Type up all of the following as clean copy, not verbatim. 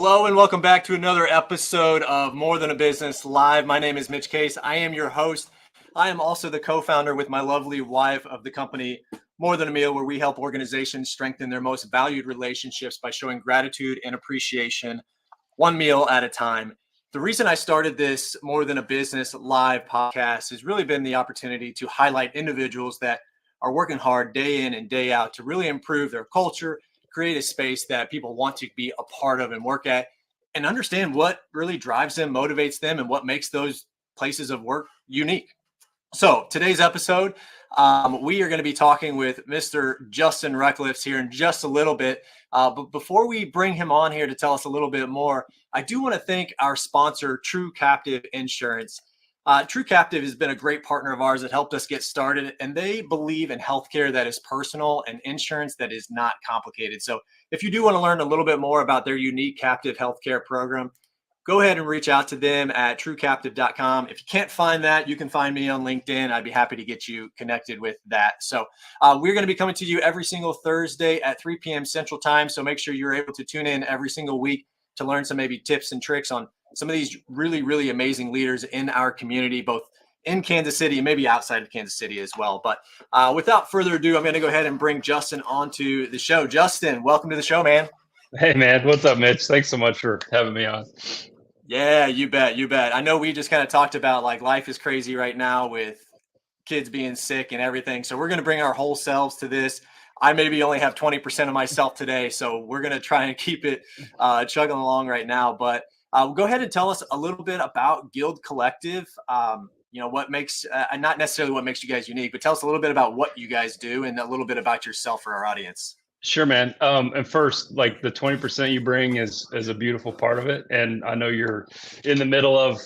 Hello and welcome back to another episode of More Than a Business Live. My name is Mitch Case. I am your host. I am also the co-founder with my lovely wife of the company More Than a Meal, where we help organizations strengthen their most valued relationships by showing gratitude and appreciation one meal at a time. The reason I started this More Than a Business Live podcast has really been the opportunity to highlight individuals that are working hard day in and day out to really improve their culture, create a space that people want to be a part of and work at, and understand what really drives them, motivates them, and what makes those places of work unique. So today's episode, we are going to be talking with Mr. Justin Ricklefs here in just a little bit. But before we bring him on here to tell us a little bit more, I do want to thank our sponsor, True Captive Insurance. True Captive has been a great partner of ours that helped us get started, and they believe in healthcare that is personal and insurance that is not complicated. So if you do want to learn a little bit more about their unique captive healthcare program, go ahead and reach out to them at truecaptive.com. If you can't find that, you can find me on LinkedIn. I'd be happy to get you connected with that. So we're going to be coming to you every single Thursday at 3 p.m. Central Time. So make sure you're able to tune in every single week to learn some maybe tips and tricks on some of these really, really amazing leaders in our community, both in Kansas City and maybe outside of Kansas City as well. But without further ado, I'm going to go ahead and bring Justin onto the show. Justin, welcome to the show, man. Hey, man. What's up, Mitch? Thanks so much for having me on. Yeah, you bet. You bet. I know we just kind of talked about like life is crazy right now with kids being sick and everything. So we're going to bring our whole selves to this. I maybe only have 20% of myself today. So we're going to try and keep it chugging along right now. But go ahead and tell us a little bit about Guild Collective. What makes, not necessarily what makes you guys unique, but tell us a little bit about what you guys do and a little bit about yourself for our audience. Sure, man. And first, like the 20% you bring is a beautiful part of it. And I know you're in the middle of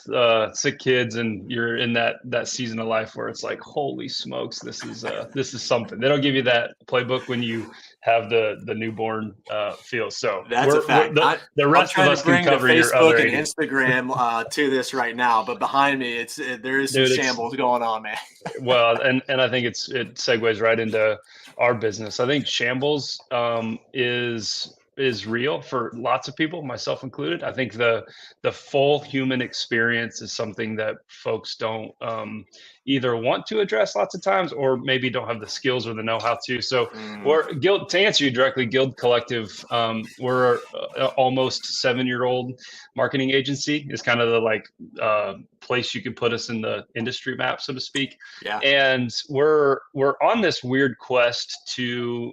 sick kids, and you're in that season of life where it's like, holy smokes, this is something. They don't give you that playbook when you have the newborn feel. So that's a fact. The rest of us can cover your Facebook and Instagram to this right now, but behind me, there is some shambles going on, man. Well, and I think it segues right into our business. I think shambles is real for lots of people, myself included. I think the full human experience is something that folks don't either want to address lots of times, or maybe don't have the skills or the know-how to. So to answer you directly, Guild Collective, we're almost 7-year-old marketing agency. Is kind of the place you can put us in the industry map, so to speak. Yeah. And we're on this weird quest to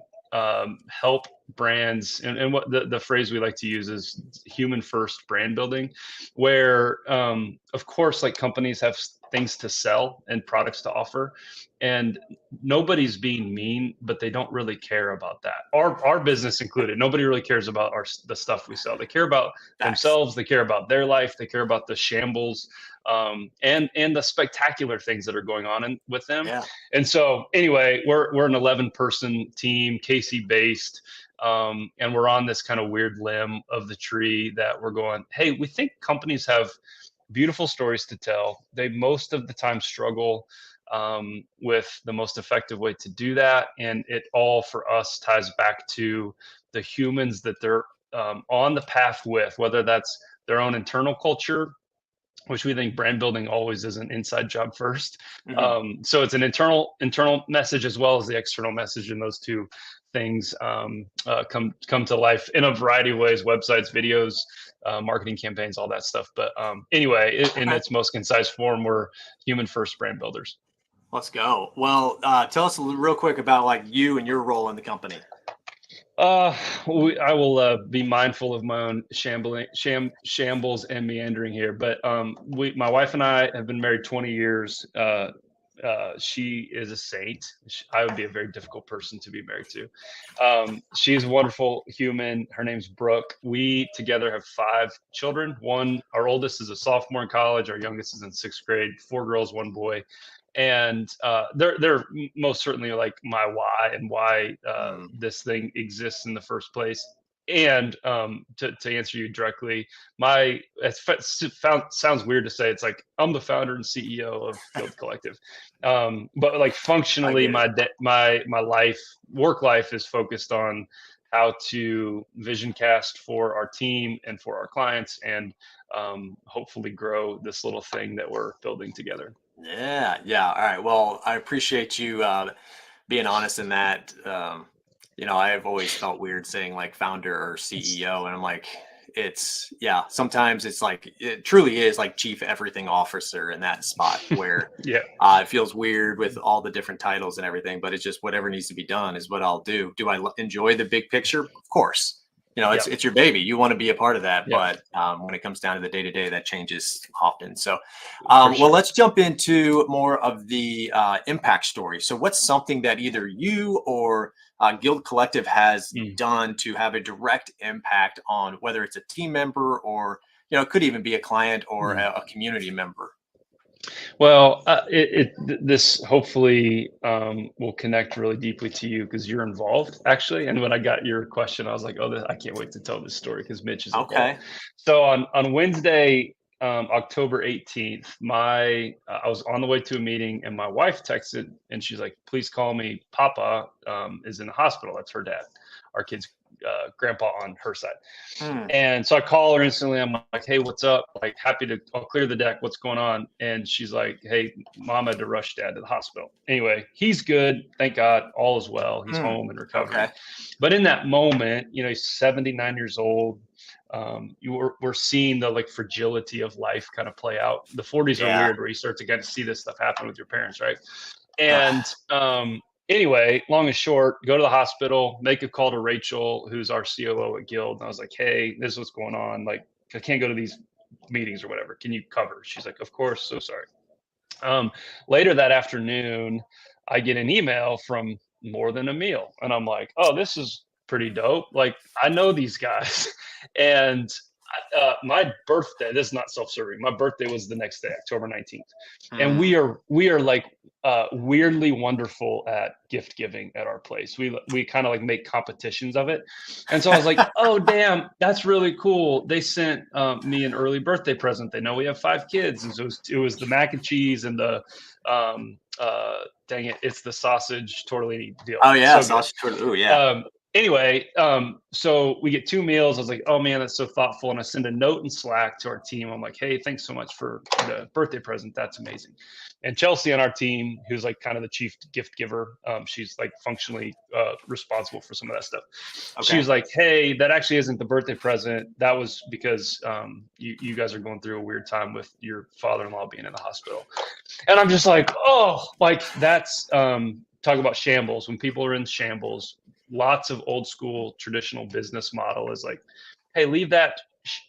help brands, and what the phrase we like to use is human first brand building, where of course, like, companies have things to sell and products to offer, and nobody's being mean, but they don't really care about that. Our business included, nobody really cares about the stuff we sell. They care about themselves, they care about their life, they care about the shambles and the spectacular things that are going on with them. Yeah. And so anyway, we're an 11-person team, KC based. And we're on this kind of weird limb of the tree that we're going, hey, we think companies have beautiful stories to tell. They most of the time struggle with the most effective way to do that. And it all for us ties back to the humans that they're on the path with, whether that's their own internal culture, which we think brand building always is an inside job first. Mm-hmm. So it's an internal message as well as the external message, and those two things come to life in a variety of ways: websites, videos, marketing campaigns, all that stuff. But anyway, in its most concise form, we're human first brand builders. Let's go. Well, tell us real quick about like you and your role in the company. I will be mindful of my own shambles and meandering here, but my wife and I have been married 20 years. She is a saint. I would be a very difficult person to be married to. She's a wonderful human. Her name's Brooke. We together have 5 children. Our oldest is a sophomore in college. Our youngest is in 6th grade. 4 girls, 1 boy. And they're most certainly like my why and why this thing exists in the first place. And to answer you directly, sounds weird to say, it's like I'm the founder and CEO of Guild Collective, but like functionally, my work life is focused on how to vision cast for our team and for our clients, and hopefully grow this little thing that we're building together. Yeah, yeah. All right. Well, I appreciate you being honest in that. I have always felt weird saying like founder or CEO, and I'm like, yeah. Sometimes it's like it truly is like chief everything officer in that spot where Yeah. it feels weird with all the different titles and everything, but it's just whatever needs to be done is what I'll do. Do I enjoy the big picture? Of course. Yeah. It's your baby. You want to be a part of that, Yeah. but when it comes down to the day to day, that changes often. So, For well, sure. let's jump into more of the impact story. So, what's something that either you or Guild Collective has done to have a direct impact on whether it's a team member or it could even be a client or a community member? Well, this hopefully will connect really deeply to you because you're involved, actually. And when I got your question, I was like, "Oh, I can't wait to tell this story because Mitch is involved." Okay. So on Wednesday, October 18th, I was on the way to a meeting, and my wife texted, and she's like, "Please call me. Papa is in the hospital." That's her dad, our kid's grandpa on her side. Hmm. And so I call her instantly. I'm like, "Hey, what's up? Like, I'll clear the deck. What's going on?" And she's like, "Hey, mom had to rush dad to the hospital." Anyway, he's good. Thank God. All is well. He's home and recovering. Okay. But in that moment, he's 79 years old. We're seeing the like fragility of life kind of play out. The 40s are Yeah. weird where you start to get to see this stuff happen with your parents, right? And anyway, long and short, go to the hospital, make a call to Rachel, who's our COO at Guild. And I was like, "Hey, this is what's going on. Like, I can't go to these meetings or whatever. Can you cover?" She's like, "Of course. So sorry." Later that afternoon, I get an email from More Than a Meal. And I'm like, "Oh, this is pretty dope. Like, I know these guys." And my birthday, this is not self-serving. My birthday was the next day, October 19th. And we are like weirdly wonderful at gift giving at our place. We kind of like make competitions of it. And so I was like, "Oh, damn, that's really cool. They sent me an early birthday present. They know we have 5 kids." And so it was the mac and cheese and the dang it, it's the sausage tortellini deal. Oh yeah, So good. sausage tortilla. Ooh, yeah. Anyway, so we get 2 meals. I was like, "Oh man, that's so thoughtful." And I send a note in Slack to our team. I'm like, "Hey, thanks so much for the birthday present. That's amazing." And Chelsea on our team, who's like kind of the chief gift giver, she's like functionally responsible for some of that stuff. Okay. She's like, "Hey, that actually isn't the birthday present. That was because you guys are going through a weird time with your father-in-law being in the hospital." And I'm just like, "Oh, like that's talk about shambles. When people are in shambles, lots of old school traditional business model is like, hey, leave that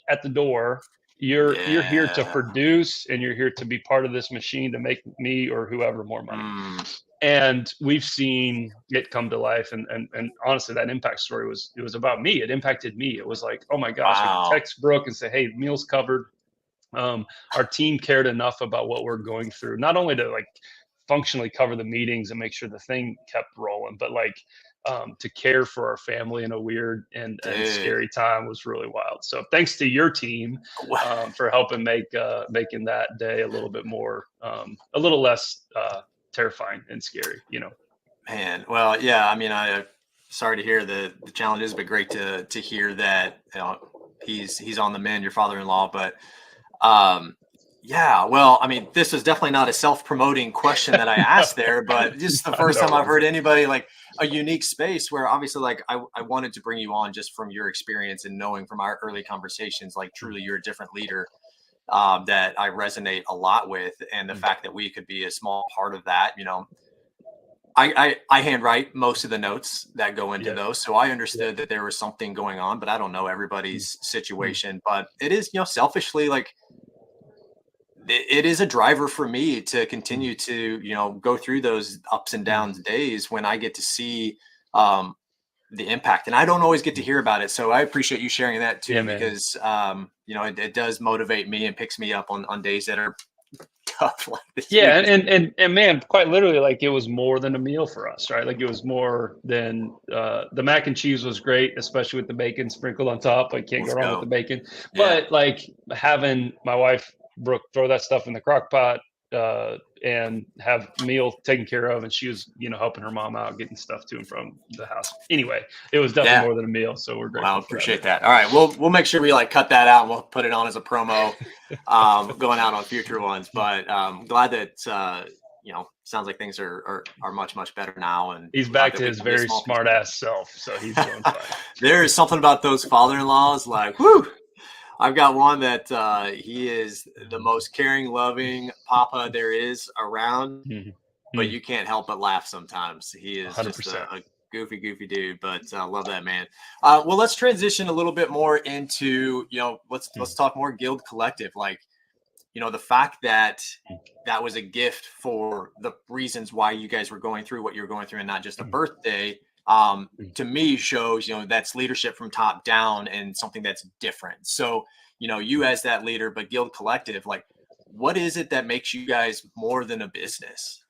at the door. You're here to produce, and you're here to be part of this machine to make me or whoever more money." And we've seen it come to life. And honestly, that impact story was about me. It impacted me. It was like, oh my gosh, I could Wow. text Brooke and say, "Hey, meal's covered." Our team cared enough about what we're going through, not only to like functionally cover the meetings and make sure the thing kept rolling, but like to care for our family in a weird and scary time was really wild. So thanks to your team for helping making that day a little bit more, a little less terrifying and scary, Man, well, yeah. I mean, sorry to hear the challenges, but great to hear that he's on the mend, your father-in-law. But yeah, well, I mean, this is definitely not a self-promoting question that I asked there, but this is the first time I've heard anybody like a unique space where obviously like I wanted to bring you on just from your experience and knowing from our early conversations, like truly you're a different leader that I resonate a lot with. And the fact that we could be a small part of that, I handwrite most of the notes that go into those. So I understood that there was something going on, but I don't know everybody's situation. But it is, selfishly, like it is a driver for me to continue to, go through those ups and downs days when I get to see the impact. And I don't always get to hear about it. So I appreciate you sharing that too, because, it does motivate me and picks me up on days that are tough like this. Yeah, and man, quite literally, like it was more than a meal for us, right? Like it was more than the mac and cheese was great, especially with the bacon sprinkled on top. Like can't go wrong with the bacon. But like having my wife Brooke throw that stuff in the crock pot, and have meal taken care of. And she was, helping her mom out, getting stuff to and from the house. Anyway, it was definitely more than a meal. So we're grateful. Well, appreciate that. All right. We'll make sure we cut that out and we'll put it on as a promo going out on future ones. But glad that, sounds like things are much, much better now. And he's back to his very smart ass self. So he's doing fine. There is something about those father-in-laws, like, whoo. I've got one that he is the most caring, loving papa there is around, but you can't help but laugh sometimes. He is 100%. Just a goofy dude, but I love that, man. Well, let's transition a little bit more into, let's talk more Guild Collective. Like, the fact that was a gift for the reasons why you guys were going through what you're going through and not just a birthday. To me shows, that's leadership from top down and something that's different. So, you as that leader, but Guild Collective, like, what is it that makes you guys more than a business?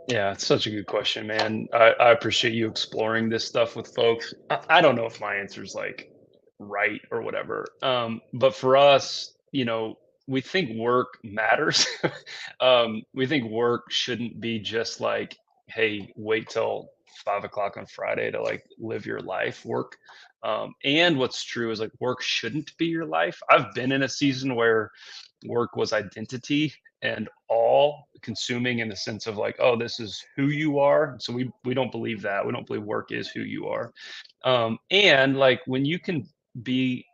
Yeah, it's such a good question, man. I appreciate you exploring this stuff with folks. I don't know if my answer is like right or whatever. But for us, we think work matters. We think work shouldn't be just like, hey, wait till 5 o'clock on Friday to like live your life. Work. And what's true is like work shouldn't be your life. I've been in a season where work was identity and all consuming in the sense of like, oh, this is who you are. So we don't believe that. We don't believe work is who you are. And like when you can be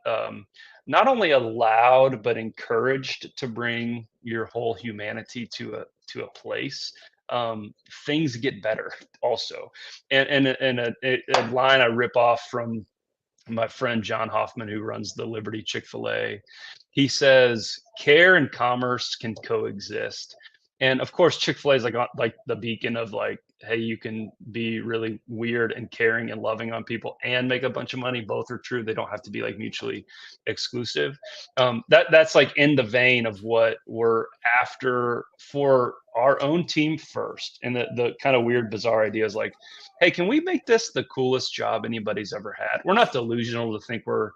not only allowed but encouraged to bring your whole humanity to a place, things get better also. And a line I rip off from my friend John Hoffman, who runs the Liberty Chick-fil-A, he says care and commerce can coexist. And of course, Chick-fil-A is like the beacon of like, hey, you can be really weird and caring and loving on people and make a bunch of money. Both are true. They don't have to be like mutually exclusive. That's like in the vein of what we're after for our own team first. And the kind of weird, bizarre idea is like, hey, can we make this the coolest job anybody's ever had? We're not delusional to think we're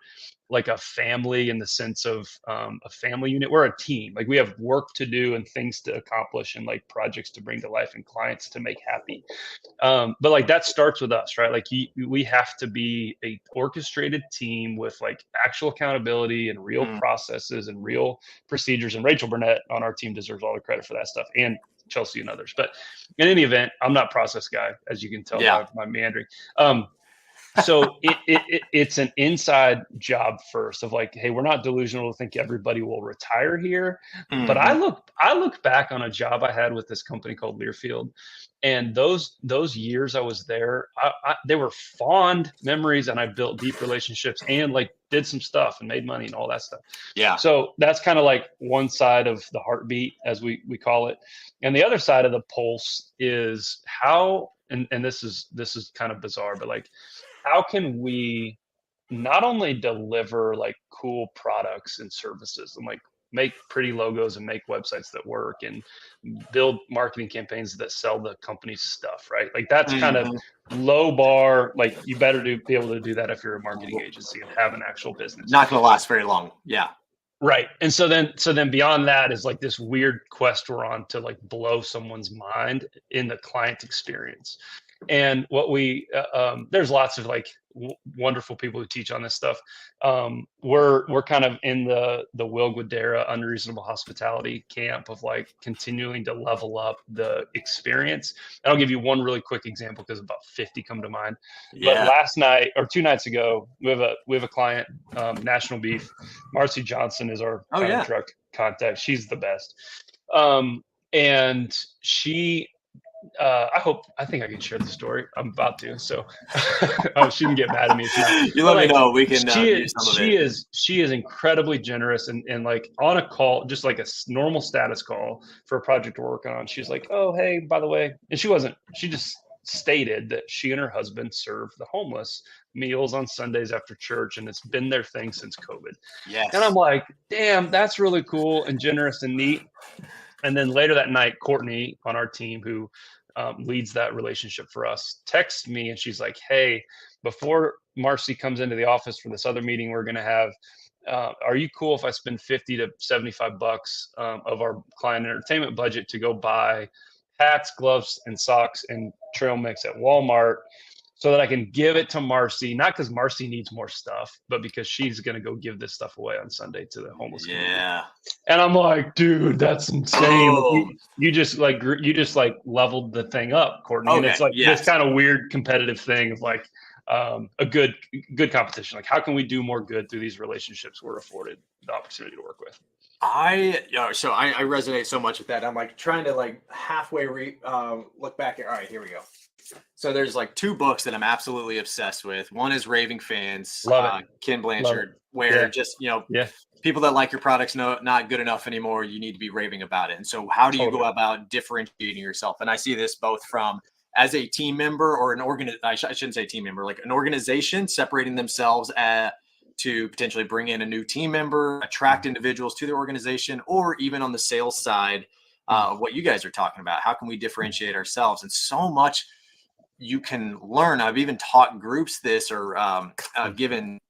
like a family in the sense of a family unit. We're a team. Like we have work to do and things to accomplish and like projects to bring to life and clients to make happy. But like that starts with us, right? Like we have to be a orchestrated team with like actual accountability and real processes and real procedures. And Rachel Burnett on our team deserves all the credit for that stuff, and Chelsea and others. But in any event, I'm not process guy, as you can tell by my meandering. So it's an inside job first of like, hey, we're not delusional to think everybody will retire here. But I look back on a job I had with this company called Learfield, and those years I was there, they were fond memories, and I built deep relationships and like did some stuff and made money and all that stuff. Yeah. So that's kind of like one side of the heartbeat, as we call it, and the other side of the pulse is how. And this is kind of bizarre, but like, how can we not only deliver like cool products and services and like make pretty logos and make websites that work and build marketing campaigns that sell the company's stuff, right? Like that's kind of low bar. Like you better be able to do that if you're a marketing agency and have an actual business. Not going to last very long. Yeah. Right. And so then beyond that is like this weird quest we're on to like blow someone's mind in the client experience. And what there's lots of like wonderful people who teach on this stuff. We're kind of in the Will Guidara unreasonable hospitality camp of like continuing to level up the experience. And I'll give you one really quick example because about 50 come to mind. Yeah. But last night or 2 nights ago, we have a client, National Beef. Marcy Johnson is our truck contact. She's the best. And she. I think I can share the story. I'm about to, so she can get mad at me. You let me know. We can. She is incredibly generous and like on a call, just like a normal status call for a project we're working on. She's like, "Oh, hey, by the way," and she just stated that she and her husband serve the homeless meals on Sundays after church, and it's been their thing since COVID. Yes. And I'm like, damn, that's really cool and generous and neat. And then later that night, Courtney on our team, who leads that relationship for us, texts me and she's like, hey, before Marcy comes into the office for this other meeting we're going to have, are you cool if I spend 50 to 75 bucks of our client entertainment budget to go buy hats, gloves, and socks and trail mix at Walmart so that I can give it to Marcy, not because Marcy needs more stuff, but because she's going to go give this stuff away on Sunday to the homeless community. And I'm like, dude, that's insane. Boom. You just leveled the thing up, Courtney. Okay, And it's like yes. this kind of weird competitive thing of like a good competition. Like, how can we do more good through these relationships we're afforded the opportunity to work with? I resonate so much with that. I'm like trying to like halfway look back at, all right, here we go. So there's like two books that I'm absolutely obsessed with. One is Raving Fans, Ken Blanchard, where just, people that like your products know not good enough anymore. You need to be raving about it. And so how do you go about differentiating yourself? And I see this both from as a team member or I shouldn't say team member, like an organization separating themselves to potentially bring in a new team member, attract individuals to the organization, or even on the sales side, what you guys are talking about. How can we differentiate ourselves? And so much you can learn. I've even taught groups this or given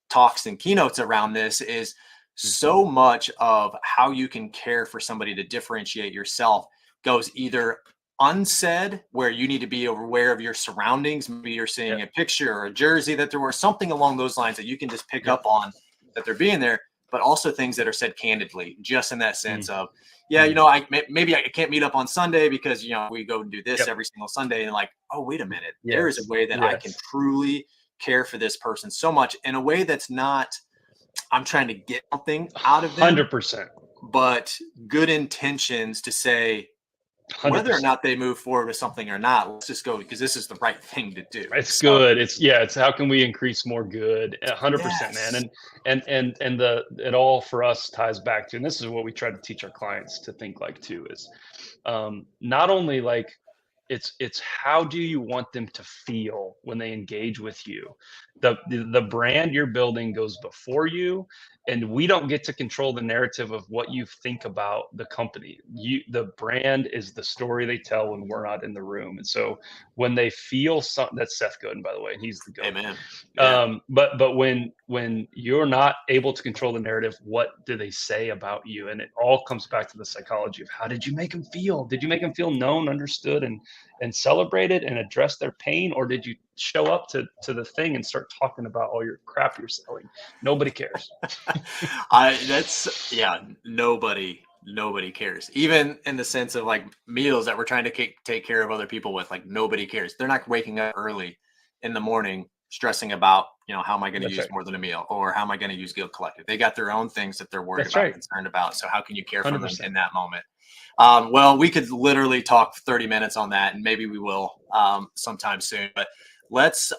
talks and keynotes around this is so much of how you can care for somebody to differentiate yourself goes either unsaid, where you need to be aware of your surroundings. Maybe you're seeing a picture or a jersey that there was something along those lines that you can just pick up on that they're being there, but also things that are said candidly, just in that sense of, maybe I can't meet up on Sunday because, we go and do this every single Sunday. And like, oh, wait a minute. There is a way that I can truly care for this person so much in a way that's not, I'm trying to get something out of them. 100%. But good intentions to say, 100%. Whether or not they move forward with something or not, let's just go because this is the right thing to do. It's good. It's how can we increase more good? 100%, man. And it all for us ties back to, and this is what we try to teach our clients to think like too, is not only like it's how do you want them to feel when they engage with you? The brand you're building goes before you, and we don't get to control the narrative of what you think about the company. The brand is the story they tell when we're not in the room. And so when they feel something, that's Seth Godin, by the way, and he's the GOAT. Amen. Yeah. But when you're not able to control the narrative, what do they say about you? And it all comes back to the psychology of how did you make them feel? Did you make them feel known, understood, and celebrated and address their pain? Or did you show up to the thing and start talking about all your crap you're selling? Nobody cares. Nobody cares. Even in the sense of like meals that we're trying to take care of other people with, like nobody cares. They're not waking up early in the morning stressing about, how am I going to use more than a meal, or how am I going to use Guild Collective? They got their own things that they're worried about, concerned about. So how can you care for them in that moment? Well, we could literally talk 30 minutes on that, and maybe we will sometime soon. But let's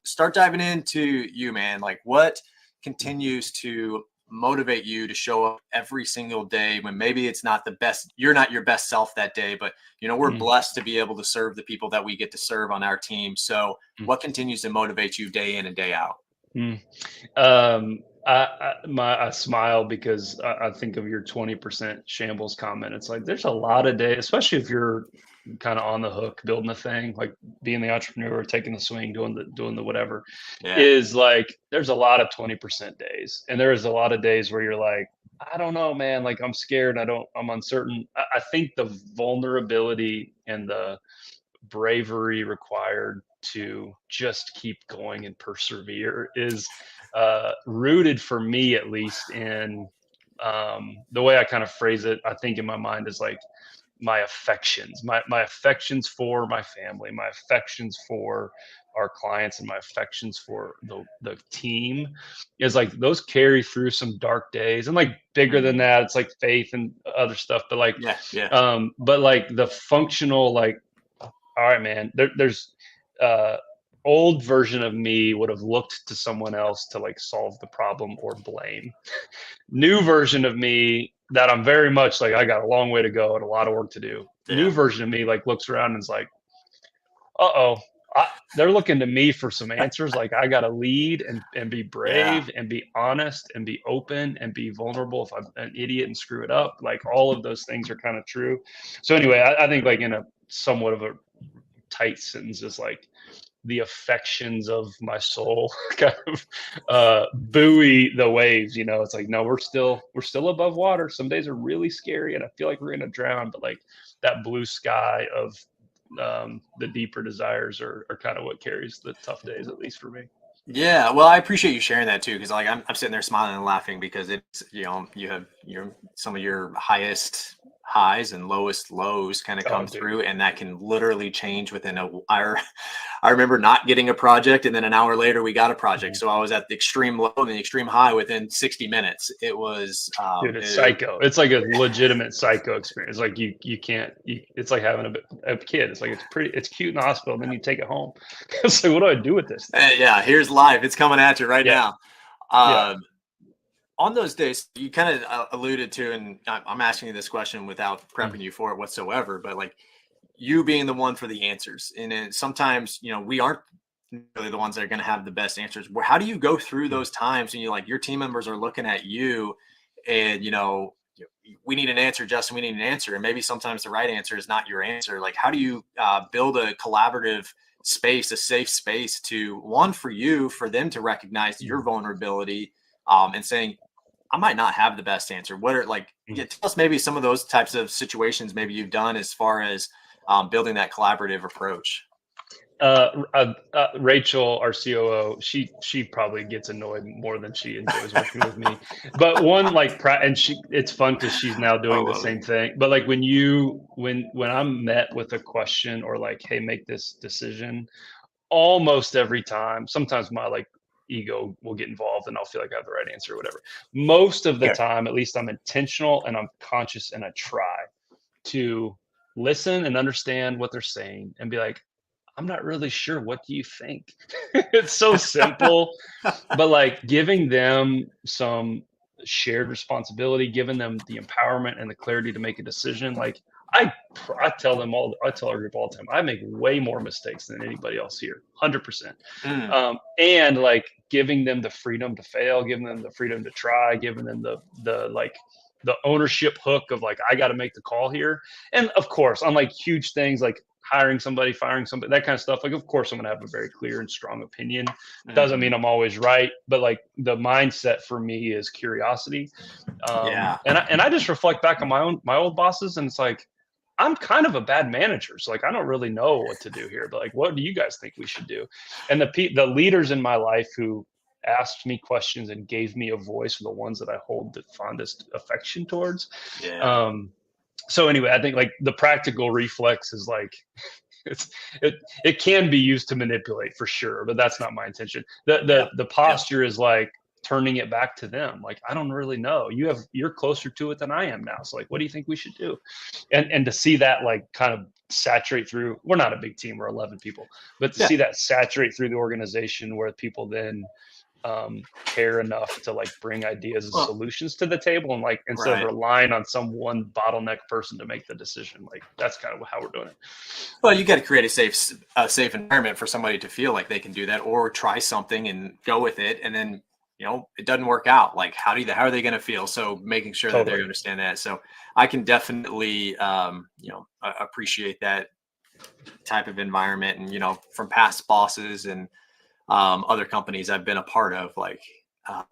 start diving into you, man. Like, what continues to motivate you to show up every single day when maybe it's not the best, you're not your best self that day, but we're blessed to be able to serve the people that we get to serve on our team. So what continues to motivate you day in and day out? I smile because I think of your 20% shambles comment. It's like, there's a lot of days, especially if you're kind of on the hook, building the thing, like being the entrepreneur, taking the swing, doing the whatever, is like, there's a lot of 20% days. And there is a lot of days where you're like, I don't know, man, like I'm scared. I'm uncertain. I think the vulnerability and the bravery required to just keep going and persevere is rooted, for me at least, in the way I kind of phrase it, I think in my mind is like my affections for my family, my affections for our clients, and my affections for the team is like those carry through some dark days. And like bigger than that, it's like faith and other stuff, but like but like the functional, like, all right, man, there's old version of me would have looked to someone else to like solve the problem or blame. New version of me that I'm very much like, I got a long way to go and a lot of work to do. New version of me like looks around and is like, they're looking to me for some answers. Like I got to lead and be brave and be honest and be open and be vulnerable if I'm an idiot and screw it up. Like all of those things are kind of true. So anyway, I think like in a somewhat of a tight sentence is like, the affections of my soul kind of buoy the waves. It's like, no, we're still above water. Some days are really scary and I feel like we're gonna drown, but like that blue sky of the deeper desires are kind of what carries the tough days, at least for me. Yeah, well, I appreciate you sharing that too, because like I'm sitting there smiling and laughing because it's you have some of your highest highs and lowest lows kind of Oh, come dude. through, and that can literally change within a hour. I remember not getting a project, and then an hour later we got a project. Mhm. So I was at the extreme low and the extreme high within 60 minutes. It was Dude, it's psycho. It's like a legitimate psycho experience. Like you can't. It's like having a kid. It's like it's cute in the hospital, then you take it home. It's like, what do I do with this thing? yeah, here's life. It's coming at you right Yeah, now. yeah. Um, on those days, you kind of alluded to, and I'm asking you this question without Mm, prepping you for it whatsoever, but like you being the one for the answers. And then sometimes, we aren't really the ones that are going to have the best answers. How do you go through mm, those times when you like your team members are looking at you and, we need an answer, Justin, we need an answer. And maybe sometimes the right answer is not your answer. Like, how do you build a collaborative space, a safe space to one for you, for them to recognize your mm, vulnerability and saying, I might not have the best answer. What are like, mm. yeah, tell us maybe some of those types of situations maybe you've done as far as building that collaborative approach. Rachel, our COO, she probably gets annoyed more than she enjoys working with me. But one like, and it's fun because she's now I doing the love it. same thing. But like when I'm met with a question or like, hey, make this decision, almost every time, sometimes my like ego will get involved and I'll feel like I have the right answer or whatever. Most of the Yeah. time, at least I'm intentional and I'm conscious and I try to listen and understand what they're saying and be like, I'm not really sure. What do you think? It's so simple, but like giving them some shared responsibility, giving them the empowerment and the clarity to make a decision. Like I tell them I tell our group all the time, I make way more mistakes than anybody else here, 100%. Mm, And like giving them the freedom to fail, giving them the freedom to try, giving them the like the ownership hook of like, I got to make the call here. And of course, on like huge things like hiring somebody, firing somebody, that kind of stuff. Like, of course, I'm going to have a very clear and strong opinion. Doesn't mhm. mean I'm always right, but like the mindset for me is curiosity. Yeah. And I just reflect back on my old bosses, and it's like I'm kind of a bad manager, so like I don't really know what to do here. But like, what do you guys think we should do? And the leaders in my life who asked me questions and gave me a voice are the ones that I hold the fondest affection towards. Yeah. Um, so anyway, I think like the practical reflex is like it's it can be used to manipulate for sure, but that's not my intention. The Yep. the the Yep. posture is like turning it back to them. Like, I don't really know. You're closer to it than I am now. So like, what do you think we should do? And to see that like kind of saturate through, we're not a big team, we're 11 people, but to Yeah. see that saturate through the organization where people then care enough to like bring ideas and Well, solutions to the table, and like instead of right. relying on some one bottleneck person to make the decision. Like that's kind of how we're doing it. Well, you got to create a safe environment for somebody to feel like they can do that or try something and go with it. And then, it doesn't work out. Like, how are they going to feel? So making sure that they Totally. understand that. So I can definitely, appreciate that type of environment. And, from past bosses and other companies I've been a part of, like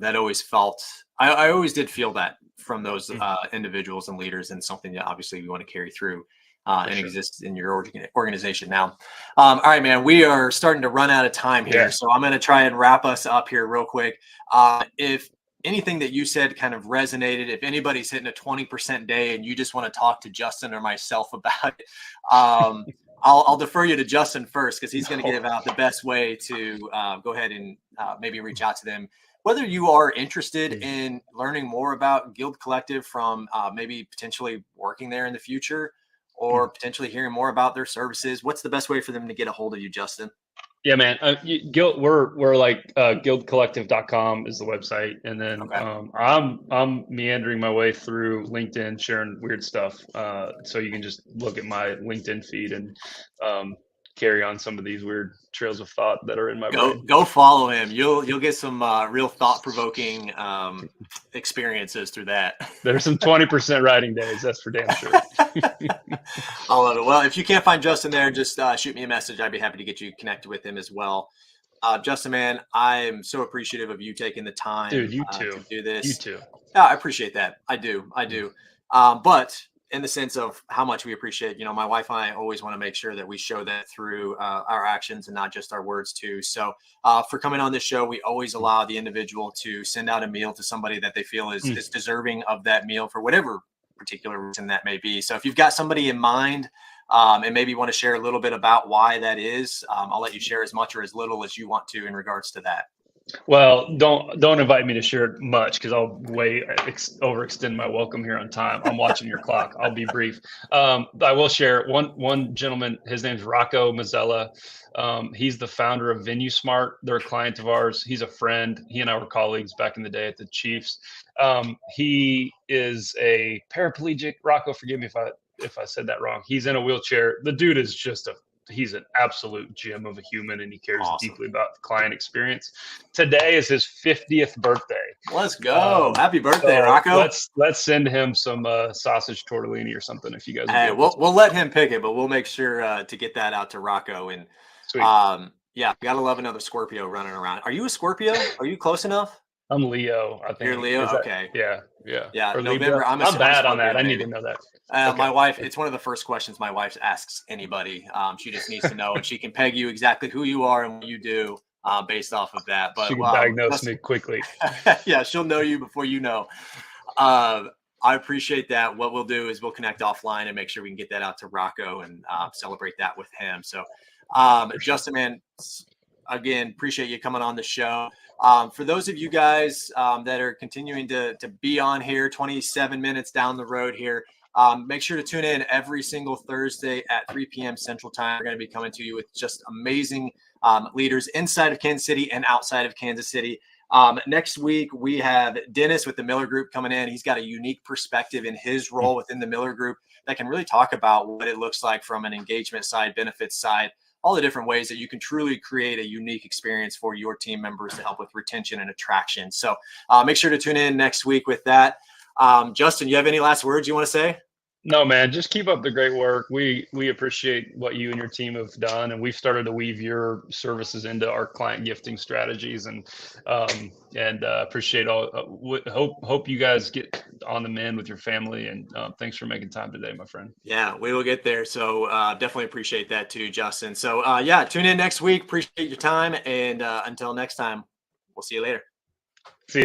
that always felt, I always did feel that from those Mm, individuals and leaders, and something that obviously we want to carry through for and sure. exists in your organization now. All right, man, we are starting to run out of time here. Yeah. So I'm going to try and wrap us up here real quick. If anything that you said kind of resonated, if anybody's hitting a 20% day and you just want to talk to Justin or myself about it, I'll defer you to Justin first, because he's going to No. give out the best way to go ahead and maybe reach out to them. Whether you are interested Mm, in learning more about Guild Collective from maybe potentially working there in the future, or mm. potentially hearing more about their services, what's the best way for them to get a hold of you, Justin? Yeah, man. Guild, we're like guildcollective.com is the website, and then Okay. I'm meandering my way through LinkedIn, sharing weird stuff. So you can just look at my LinkedIn feed and carry on some of these weird trails of thought that are in my brain. Go follow him. You'll get some real thought-provoking experiences through that. There's some 20% writing days, that's for damn sure. I love it. Well, if you can't find Justin there, just shoot me a message. I'd be happy to get you connected with him as well. Justin, man, I'm so appreciative of you taking the time, dude. You too. To do this. You too. Yeah, I appreciate that. I do. But in the sense of how much we appreciate, my wife and I always want to make sure that we show that through our actions and not just our words too. So for coming on this show, we always allow the individual to send out a meal to somebody that they feel is deserving of that meal for whatever particular reason that may be. So if you've got somebody in mind, and maybe want to share a little bit about why that is, I'll let you share as much or as little as you want to in regards to that. Well, don't invite me to share much because I'll overextend my welcome here on time. I'm watching your clock. I'll be brief. I will share one gentleman. His name's Rocco Mazzella. He's the founder of Venue Smart. They're a client of ours. He's a friend. He and I were colleagues back in the day at the Chiefs. He is a paraplegic. Rocco, forgive me if I said that wrong. He's in a wheelchair. The dude is he's an absolute gem of a human, and he cares deeply about the client experience. Today is his 50th birthday. Let's go. Happy birthday, Rocco. Let's send him some sausage tortellini or something if you guys Hey, we'll let him pick it, but we'll make sure to get that out to Rocco. And sweet. Yeah, gotta love another Scorpio running around. Are you a Scorpio? Are you close enough? I'm Leo, I think. You're Leo? Okay. Yeah. November. I'm bad on that. I need to know that. Okay. My wife, it's one of the first questions my wife asks anybody. She just needs to know, and she can peg you exactly who you are and what you do based off of that. But she can diagnose me quickly. Yeah, she'll know you before you know. I appreciate that. What we'll do is we'll connect offline and make sure we can get that out to Rocco and celebrate that with him. So, Justin, man, again, appreciate you coming on the show. For those of you guys that are continuing to be on here 27 minutes down the road here, make sure to tune in every single Thursday at 3 p.m. Central Time. We're going to be coming to you with just amazing leaders inside of Kansas City and outside of Kansas City. Next week, we have Dennis with the Miller Group coming in. He's got a unique perspective in his role within the Miller Group that can really talk about what it looks like from an engagement side, benefits side, all the different ways that you can truly create a unique experience for your team members to help with retention and attraction. So make sure to tune in next week with that. Justin, you have any last words you want to say? No, man, just keep up the great work. We appreciate what you and your team have done, and we've started to weave your services into our client gifting strategies, and appreciate all. Hope you guys get on the mend with your family, and thanks for making time today, my friend. Yeah, we will get there. So definitely appreciate that too, Justin. So tune in next week. Appreciate your time, and until next time, we'll see you later.